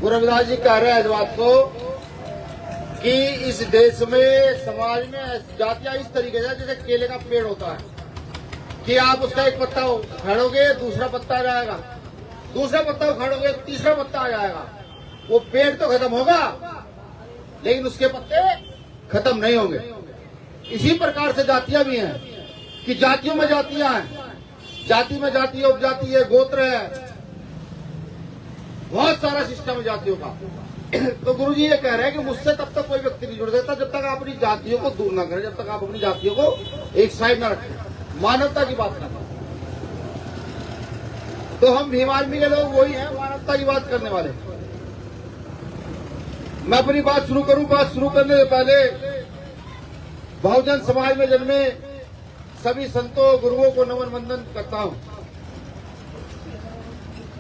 गुरु रविदास जी कह रहे हैं इस बात को कि इस देश में समाज में जातियां इस तरीके से जैसे केले का पेड़ होता है कि आप उसका एक पत्ता उखाड़ोगे दूसरा पत्ता आ जाएगा, दूसरा पत्ता उखाड़ोगे तीसरा पत्ता आ जाएगा। वो पेड़ तो खत्म होगा लेकिन उसके पत्ते खत्म नहीं होंगे। इसी प्रकार से जातियां भी हैं कि जातियों में जातियां हैं, जाति में जाति है, उपजाति है, गोत्र है, बहुत सारा सिस्टम है जातियों का। तो गुरुजी ये कह रहे हैं कि मुझसे तब तक कोई व्यक्ति नहीं जुड़ सकता जब तक आप अपनी जातियों को दूर ना करें, जब तक आप अपनी जातियों को एक साइड ना रखें, मानवता की बात ना करें। तो हम भीम आर्मी के लोग वही हैं, मानवता की बात करने वाले। मैं अपनी बात शुरू करूं, बात शुरू करने से पहले बहुजन समाज में जन्मे सभी संतों गुरुओं को नमन वंदन करता हूं।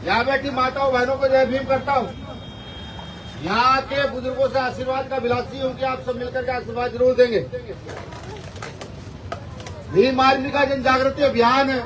यहाँ बैठी माताओं बहनों को जय भीम करता हूं। यहाँ के बुजुर्गों से आशीर्वाद का विलासी हूं कि आप सब मिलकर के आशीर्वाद जरूर देंगे। भीम आर्मी का जन जागृति अभियान है,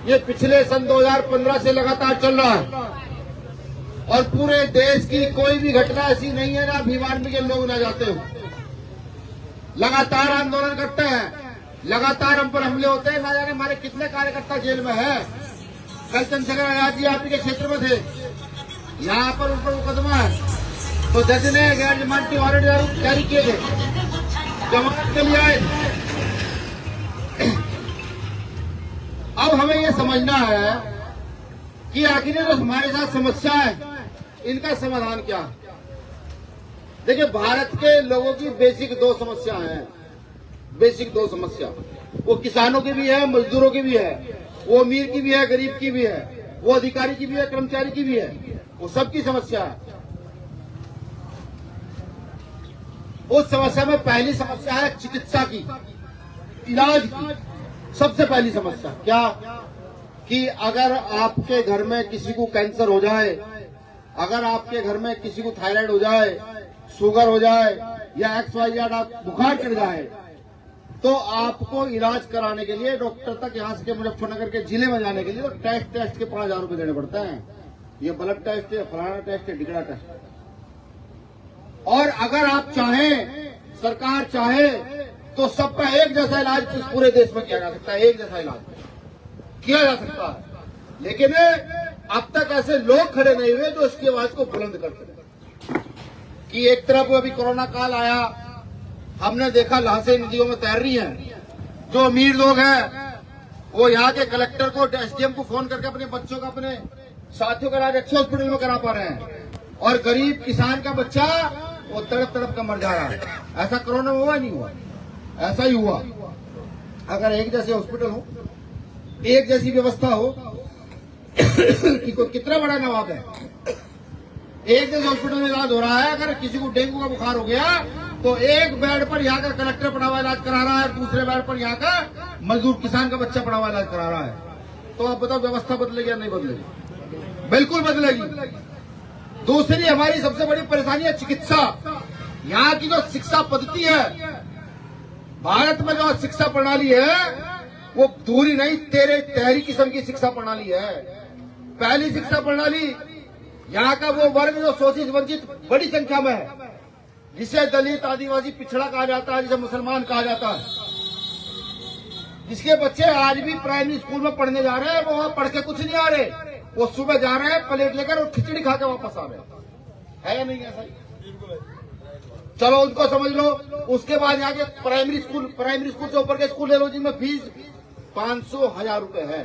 ये पिछले सन 2015 से लगातार चल रहा है और पूरे देश की कोई भी घटना ऐसी नहीं है ना भीम आर्मी के लोग ना जाते हो। लगातार आंदोलन करते हैं, लगातार हम पर हमले होते हैं। ना जाने हमारे कितने कार्यकर्ता जेल में है। कल चंद्रशेखर आजाद जी आप ही के क्षेत्र में थे, यहाँ पर उन पर मुकदमा है तो जज ने गैर जमानती वारंट जारी किए थे, जमानत के लिए आए। अब हमें ये समझना है कि आखिर जो हमारे साथ समस्या है इनका समाधान क्या है। देखिए, भारत के लोगों की बेसिक दो समस्या हैं, बेसिक दो समस्या। वो किसानों की भी है, मजदूरों की भी है, वो अमीर की भी है, गरीब की भी है, वो अधिकारी की भी है, कर्मचारी की भी है, वो सबकी समस्या है। उस समस्या में पहली समस्या है चिकित्सा की, इलाज की। सबसे पहली समस्या क्या कि अगर आपके घर में किसी को कैंसर हो जाए, अगर आपके घर में किसी को थायराइड हो जाए, शुगर हो जाए या XYZ आप बुखार चढ़ जाए तो आपको इलाज कराने के लिए डॉक्टर तक यहाँ से मुजफ्फरनगर के जिले में जाने के लिए तो टेस्ट के 5,000 रुपए देने पड़ते हैं। ये ब्लड टेस्ट है, फलाना टेस्ट है, ढिकड़ा टेस्ट है। और अगर आप चाहें, सरकार चाहे तो सबका एक जैसा इलाज इस पूरे देश में किया जा सकता है, एक जैसा इलाज किया जा सकता है। लेकिन अब तक ऐसे लोग खड़े नहीं हुए जो इसकी आवाज को बुलंद कर सके। कि एक तरफ अभी कोरोना काल आया, हमने देखा लाशें नदियों में तैर रही हैं। जो अमीर लोग हैं वो यहाँ के कलेक्टर को, SDM को फोन करके अपने बच्चों का, अपने साथियों का इलाज अच्छे हॉस्पिटल में करा पा रहे हैं और गरीब किसान का बच्चा वो तड़प तड़प कर मर जा रहा है। ऐसा कोरोना में हुआ नहीं हुआ, ऐसा ही हुआ। अगर एक जैसे हॉस्पिटल हो, एक जैसी व्यवस्था हो कि कोई कितना बड़ा नवाब है, एक जैसे हॉस्पिटल में इलाज हो रहा है। अगर किसी को डेंगू का बुखार हो गया तो एक बेड पर यहाँ का कलेक्टर पड़ा हुआ इलाज करा रहा है, दूसरे बेड पर यहाँ का मजदूर किसान का बच्चा पड़ा हुआ इलाज करा रहा है। तो आप बताओ व्यवस्था बदलेगी या नहीं बदलेगी? बिल्कुल बदलेगी। दूसरी हमारी सबसे बड़ी परेशानी है चिकित्सा। यहाँ की जो शिक्षा पद्धति है, भारत में जो शिक्षा प्रणाली है वो दूरी नहीं, तेरी किस्म की शिक्षा प्रणाली है। पहली शिक्षा प्रणाली यहाँ का वो वर्ग जो शोषित वंचित बड़ी संख्या में है, जिसे दलित, आदिवासी, पिछड़ा कहा जाता है, जिसे मुसलमान कहा जाता है, जिसके बच्चे आज भी प्राइमरी स्कूल में पढ़ने जा रहे हैं, वो वहां पढ़ के कुछ नहीं आ रहे, वो सुबह जा रहे हैं प्लेट लेकर और खिचड़ी खा के वापस आ रहे हैं। है या नहीं ऐसा? चलो उनको समझ लो। उसके बाद यहाँ के प्राइमरी स्कूल से ऊपर के स्कूल ले लो जिनमें फीस 500,000 रुपए है।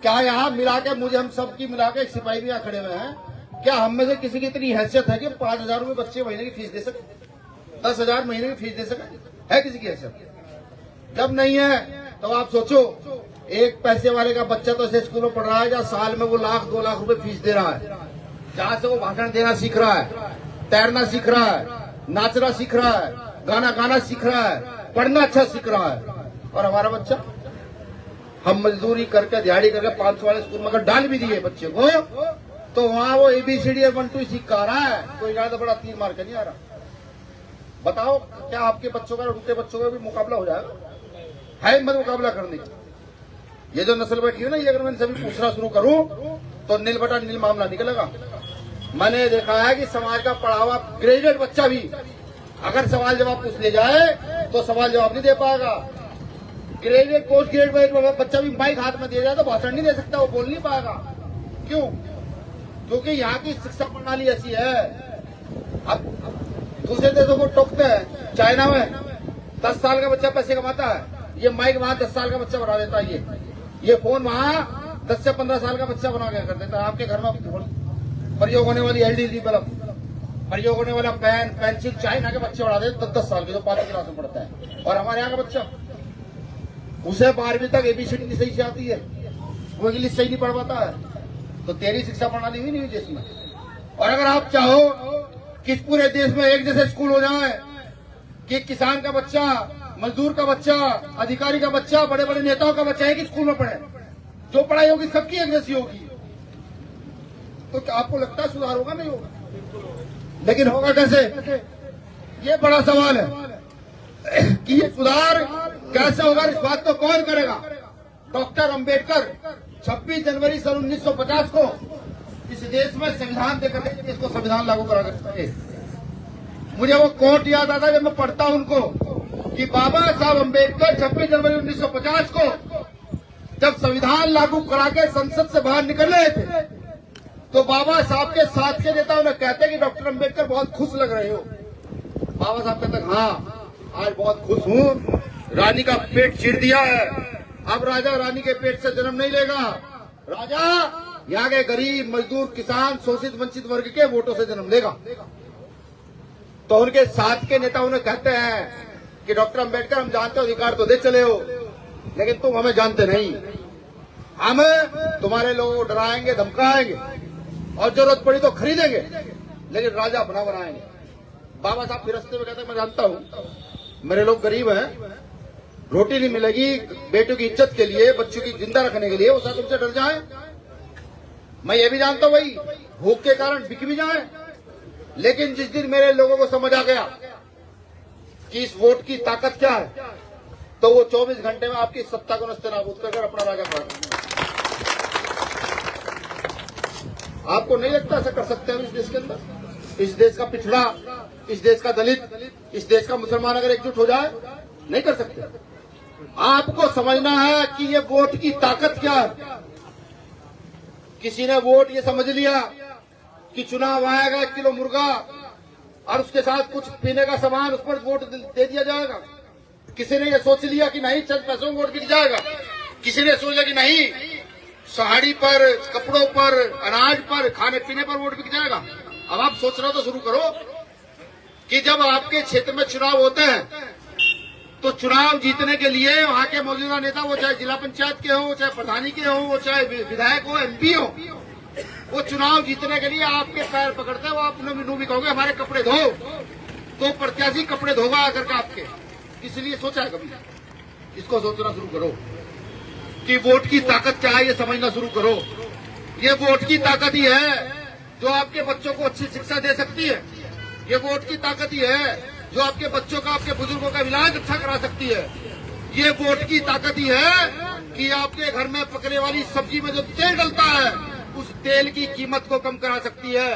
क्या यहाँ मिला के मुझे, हम सबकी मिला के, एक सिपाही भी यहाँ खड़े हुए हैं, क्या हम में से किसी की इतनी हैसियत है कि 5,000 रुपए बच्चे महीने की फीस दे सके, 10,000 महीने की फीस दे सके? है किसी की हैसियत? जब नहीं है तो आप सोचो, एक पैसे वाले का बच्चा तो ऐसे स्कूल में पढ़ रहा है जहाँ साल में वो 1,00,000-2 लाख रुपए फीस दे रहा है, जहाँ से वो भाषण देना सीख रहा है, तैरना सीख रहा है, नाचना सीख रहा है, गाना गाना सीख रहा है, पढ़ना अच्छा सीख रहा है। और हमारा बच्चा, हम मजदूरी करके, दिहाड़ी करके 500 वाले स्कूल में अगर डाल भी दिए बच्चे को तो वहाँ वो ABCD 1 2 सीख आ रहा है, कोई ज्यादा बड़ा 3 मार के नहीं आ रहा। बताओ क्या आपके बच्चों का, उनके बच्चों का भी मुकाबला हो जाएगा? है हिम्मत मुकाबला करने की? ये जो नस्ल बैठी है ना, ये अगर मैं सभी पूछना शुरू करूं तो नील बटा नील मामला निकलेगा। मैंने देखा है कि समाज का पढ़ा हुआ ग्रेजुएट बच्चा भी अगर सवाल जवाब पूछ ले जाए तो सवाल जवाब नहीं दे पाएगा। ग्रेजुएट पोस्ट ग्रेजुएट बच्चा भी माइक हाथ में दे जाए तो भाषण नहीं दे सकता, वो बोल नहीं पाएगा। क्यों? क्योंकि यहाँ की शिक्षा प्रणाली ऐसी है। अब दूसरे देशों को टोकते हैं, चाइना में 10 साल का बच्चा पैसे कमाता है, ये माइक वहां 10 साल का बच्चा बना देता है, ये फोन वहां 10 से 15 साल का बच्चा बना के कर देता है। आपके घर में प्रयोग होने वाली एलईडी बल्ब, प्रयोग होने वाला पेन पेंसिल चाइना के बच्चे बढ़ा देते 10-10 साल के, जो 5वीं क्लास में पढ़ता है। और हमारे यहाँ का बच्चा, उसे 12वीं तक एबीसीडी नहीं सही से आती है, वो इंग्लिश सही नहीं पढ़ पाता है। तो तेरी शिक्षा प्रणाली हुई नहीं हुई देश में। और अगर आप चाहो कि पूरे देश में एक जैसे स्कूल हो जाए कि किसान का बच्चा, मजदूर का बच्चा, अधिकारी का बच्चा, बड़े बड़े नेताओं का बच्चा एक ही स्कूल में पढ़े, जो पढ़ाई होगी सबकी एक जैसी होगी, तो क्या आपको लगता है सुधार होगा? नहीं होगा। लेकिन होगा कैसे? ये बड़ा सवाल है कि ये सुधार कैसे होगा, इस बात को कौन करेगा? डॉक्टर अंबेडकर 26 जनवरी सन 1950 को इस देश में संविधान देकर इसको संविधान लागू करा करते थे। मुझे वो कोट याद आता है जब मैं पढ़ता हूं उनको, कि बाबा साहब अंबेडकर 26 जनवरी 1950 को जब संविधान लागू करा के संसद से बाहर निकल रहे थे, तो बाबा साहब के साथ के नेता उन्हें कहते कि डॉक्टर अंबेडकर बहुत खुश लग रहे हो। बाबा साहब कहते हाँ, आज बहुत खुश हूं, रानी का पेट चीर दिया है, अब राजा रानी के पेट से जन्म नहीं लेगा, राजा यहाँ के गरीब मजदूर किसान शोषित वंचित वर्ग के वोटों से जन्म लेगा। तो उनके साथ के नेता उन्हें कहते हैं कि डॉक्टर अंबेडकर हम जानते हो अधिकार तो दे चले हो, लेकिन तुम हमें जानते नहीं, हम तुम्हारे लोगों को डराएंगे धमकाएंगे और जरूरत पड़ी तो खरीदेंगे, लेकिन राजा अपना बनाएंगे। बाबा साहब फिर रस्ते में कहते मैं जानता हूं मेरे लोग गरीब हैं, रोटी नहीं मिलेगी, बेटों की इज्जत के लिए, बच्चों की जिंदा रखने के लिए वो सब तुमसे डर जाए। मैं ये भी जानता हूं भाई भूख के कारण बिक भी जाए, लेकिन जिस दिन मेरे लोगों को समझ आ गया कि इस वोट की ताकत क्या है, तो वो 24 घंटे में आपकी सत्ता को नस्तेनाबूद कर अपना राजा खड़ा करेंगे। आपको नहीं लगता ऐसा कर सकते हैं इस देश के अंदर? इस देश का पिछड़ा, इस देश का दलित, इस देश का मुसलमान अगर एकजुट हो जाए, नहीं कर सकते। आपको समझना है कि ये वोट की ताकत क्या है। किसी ने वोट ये समझ लिया कि चुनाव आएगा 1 किलो मुर्गा और उसके साथ कुछ पीने का सामान, उस पर वोट दे दिया जाएगा। किसी ने ये सोच लिया कि नहीं चंद पैसों में वोट बिक जाएगा। किसी ने सोचा कि नहीं साड़ी पर, कपड़ों पर, अनाज पर, खाने पीने पर वोट बिक जाएगा। अब आप सोचना तो शुरू करो कि जब आपके क्षेत्र में चुनाव होते हैं तो चुनाव जीतने के लिए वहां के मौजूदा नेता, वो चाहे जिला पंचायत के हो, चाहे प्रधानी के हो, वो चाहे विधायक हो, एमपी हो, वो चुनाव जीतने के लिए आपके पैर पकड़ते हैं। वो आप उन्हें भी कहोगे हमारे कपड़े धो, तो प्रत्याशी कपड़े धोगा आकर के आपके। इसलिए सोचा है कभी? इसको सोचना शुरू करो कि वोट की ताकत क्या है, ये समझना शुरू करो। ये वोट की ताकत ही है जो आपके बच्चों को अच्छी शिक्षा दे सकती है। ये वोट की ताकत ही है जो आपके बच्चों का, आपके बुजुर्गों का इलाज अच्छा करा सकती है। ये वोट की ताकत ही है कि आपके घर में पकने वाली सब्जी में जो तेल डलता है, उस तेल की कीमत को कम करा सकती है।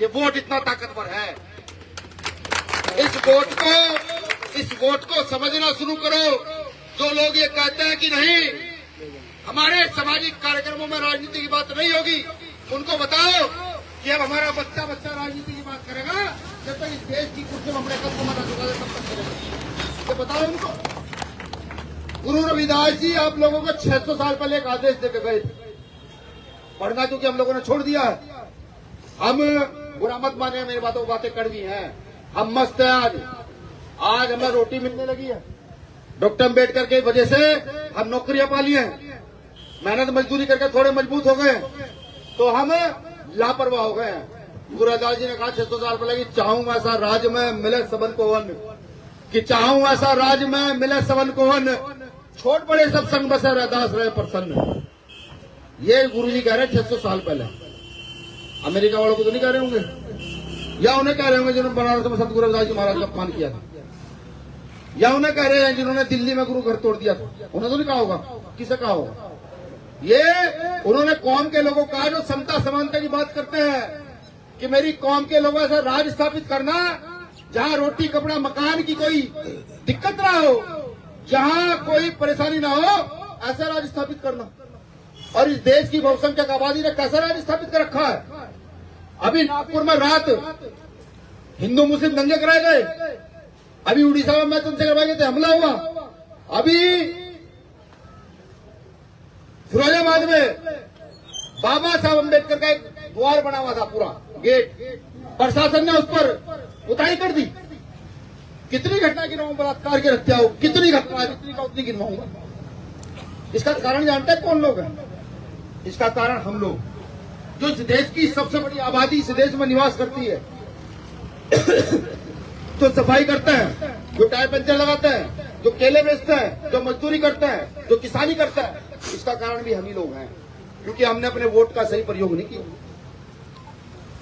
ये वोट इतना ताकतवर है। इस वोट को समझना शुरू करो। जो लोग ये कहते हैं कि नहीं हमारे सामाजिक कार्यक्रमों में राजनीति की बात नहीं होगी, उनको बताओ कि अब हमारा बच्चा राजनीति की बात करेगा, जब तक इस देश की कुर्सी में हमने कब मना चुका है तब तक करेगा। ये बताओ उनको। गुरु रविदास जी आप लोगों को 600 साल पहले एक आदेश देकर गए थे पढ़ना, क्योंकि हम लोगों ने छोड़ दिया है। हम बुरा मत माने, मेरी बातें कड़वी हैं, हम मस्त हैं। आज हमें रोटी मिलने लगी है डॉक्टर अम्बेडकर की वजह से। हम नौकरियां पाली हैं, मेहनत मजदूरी करके थोड़े मजबूत हो गए, तो हम लापरवाह हो गए हैं। गुरु रविदास जी ने कहा 600 साल पहले कि चाहूं ऐसा राज में मिले सबन को वन, कि चाहूं ऐसा राज में मिले सबन को वन, छोट बड़े सब संग बसे रैदास रहे प्रसन्न। ये गुरु जी कह रहे हैं 600 साल पहले। अमेरिका वालों को तो नहीं कह रहे होंगे, या उन्हें कह रहे होंगे जिन्होंने बनारस में सतगुरु रविदास जी महाराज का अपमान किया था, या उन्हें कह रहे हैं जिन्होंने दिल्ली में गुरु घर तोड़ दिया था। उन्हें तो नहीं कहा होगा, किसे कहा होगा? ये उन्होंने कौम के लोगों का जो समता समानता की बात करते हैं कि मेरी कौम के लोगों से राज स्थापित करना, जहां रोटी कपड़ा मकान की कोई दिक्कत ना हो, जहां कोई परेशानी ना हो, ऐसा राज स्थापित करना। और इस देश की बहुसंख्यक आबादी ने कैसा राज स्थापित कर रखा है। अभी नागपुर में रात हिंदू मुस्लिम दंगे कराए गए, अभी उड़ीसा में मैं तुमसे करवाए गए थे, हमला हुआ, अभी फिरोजाबाद में बाबा साहब अम्बेडकर का एक द्वार बना हुआ था, पूरा गेट, प्रशासन ने उस पर उताई कर दी। कितनी घटना गिनवाऊं, बलात्कार की हत्या हो, कितनी घटना, जितनी का उतनी गिनवाऊंगा। इसका कारण जानते हैं कौन लोग हैं? इसका कारण हम लोग, जो इस देश की सबसे बड़ी आबादी इस देश में निवास करती है, जो सफाई करते हैं, जो टायर पंचर लगाते हैं, जो केले बेचते हैं, जो मजदूरी करते हैं, जो किसानी करता है, इसका कारण भी हम ही लोग हैं, क्योंकि हमने अपने वोट का सही प्रयोग नहीं किया।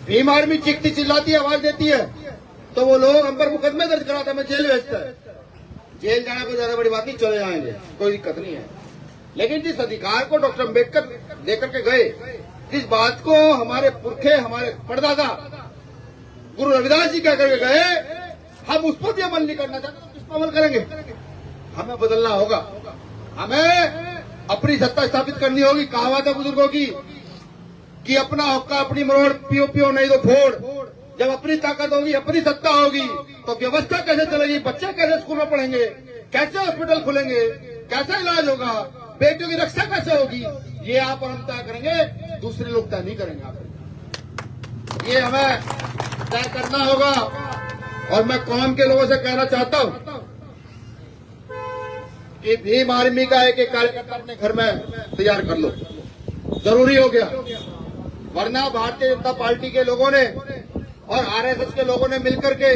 भीम आर्मी चीखती चिल्लाती आवाज देती है तो वो लोग हम पर मुकदमे दर्ज कराते हैं, मैं जेल भेजता है। जेल जाना कोई ज्यादा बड़ी बात नहीं, चले जाएंगे, कोई दिक्कत नहीं है। लेकिन जिस अधिकार को डॉक्टर अम्बेडकर लेकर के गए, जिस बात को हमारे पुरखे, हमारे परदादा गुरु रविदास जी कह करके गए, हम उस पर भी अमल नहीं करना चाहते, तो किस पर अमल करेंगे? हमें बदलना होगा, हमें अपनी सत्ता स्थापित करनी होगी। कहावत है बुजुर्गों की कि अपना हक्का अपनी मरोड़, पियो पियो नहीं तो फोड़। जब अपनी ताकत होगी, अपनी सत्ता होगी, तो व्यवस्था कैसे चलेगी, बच्चे कैसे स्कूल में पढ़ेंगे, कैसे हॉस्पिटल खुलेंगे, कैसा इलाज होगा, बेटियों की रक्षा कैसे होगी, ये आप और हम तय करेंगे, दूसरे लोग तय नहीं करेंगे। आप ये हमें तय करना होगा। और मैं कौम के लोगों से कहना चाहता हूं कि भीम आर्मी का एक एक कार्यकर्ता अपने घर में तैयार कर लो, जरूरी हो गया। वरना भारतीय जनता पार्टी के लोगों ने और आरएसएस के लोगों ने मिलकर के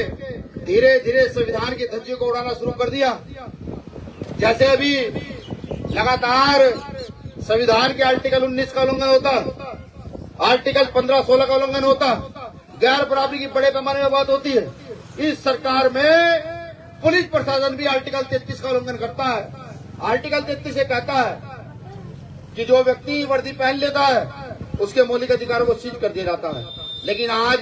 धीरे धीरे संविधान की धज्जी को उड़ाना शुरू कर दिया। जैसे अभी लगातार संविधान के आर्टिकल 19 का उल्लंघन होता, आर्टिकल 15-16 का उल्लंघन होता, गैर बराबरी की बड़े पैमाने में बात होती है। इस सरकार में पुलिस प्रशासन भी आर्टिकल 33 का उल्लंघन करता है। आर्टिकल 33 ये कहता है कि जो व्यक्ति वर्दी पहन लेता है उसके मौलिक अधिकारों को सीज कर दिया जाता है। लेकिन आज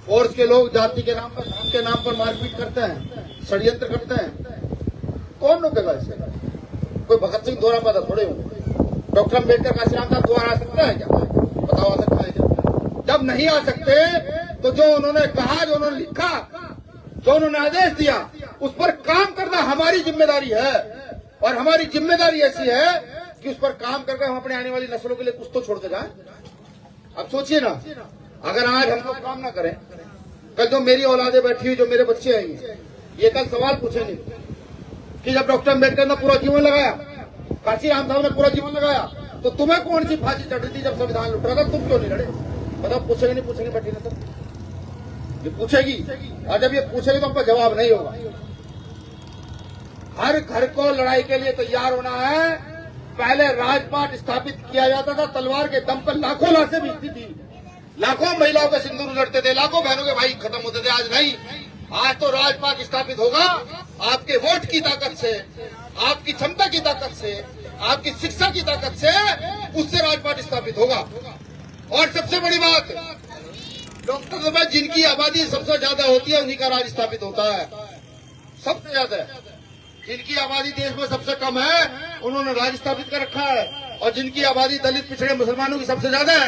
फोर्स के लोग जाति के नाम पर, धर्म के नाम पर मारपीट करते हैं, षड्यंत्र करते हैं। कौन रोकेगा इसे? कोई भगत सिंह द्वारा पैदा थोड़े होंगे। डॉक्टर अम्बेडकर का श्याम था द्वारा आ सकता है क्या? बताओ, आ सकता है क्या? जब नहीं आ सकते तो जो उन्होंने कहा, जो उन्होंने लिखा, जो उन्होंने आदेश दिया, उस पर काम करना हमारी जिम्मेदारी है। और हमारी जिम्मेदारी ऐसी है कि उस पर काम करके हम अपने आने वाली नस्लों के लिए कुछ तो छोड़ के जाए। अब सोचिए ना, अगर आज हम लोग काम ना करें, कल जो मेरी औलादे बैठी हुई, जो मेरे बच्चे आएंगे, ये कल सवाल पूछेंगे कि जब डॉक्टर अम्बेडकर ने पूरा जीवन लगाया, काशीराम साहब ने पूरा जीवन लगाया, तो तुम्हें कौन सी फांसी चढ़ रही थी जब संविधान लुट रहा था? तुम क्यों नहीं लड़े? बताओ, पूछेंगे नहीं पूछेंगे? बैठी ना, ये पूछेगी। और जब ये पूछेगी तो हमका जवाब नहीं होगा। हर घर को लड़ाई के लिए तैयार होना है। पहले राजपाट स्थापित किया जाता था, तलवार के दम पर लाखों लाशें बिकती थी, लाखों महिलाओं के सिंदूर उजड़ते थे, लाखों बहनों के भाई खत्म होते थे। आज नहीं, आज तो राजपाट स्थापित होगा आपके वोट की ताकत से, आपकी क्षमता की ताकत से, आपकी शिक्षा की ताकत से, उससे राजपाट स्थापित होगा। और सबसे बड़ी बात, डॉक्टर में जिनकी आबादी सबसे ज्यादा होती है उन्हीं का राज स्थापित होता है। सबसे ज्यादा जिनकी आबादी देश में सबसे कम है उन्होंने राज स्थापित कर रखा है। और जिनकी आबादी दलित पिछड़े मुसलमानों की सबसे ज्यादा है,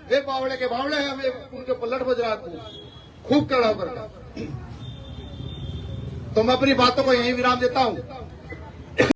वे बावड़े के बावड़े हैं, हमें उनके पलट बज रहा है खूब कड़ा होकर। तो मैं अपनी बातों को यहीं विराम देता हूं।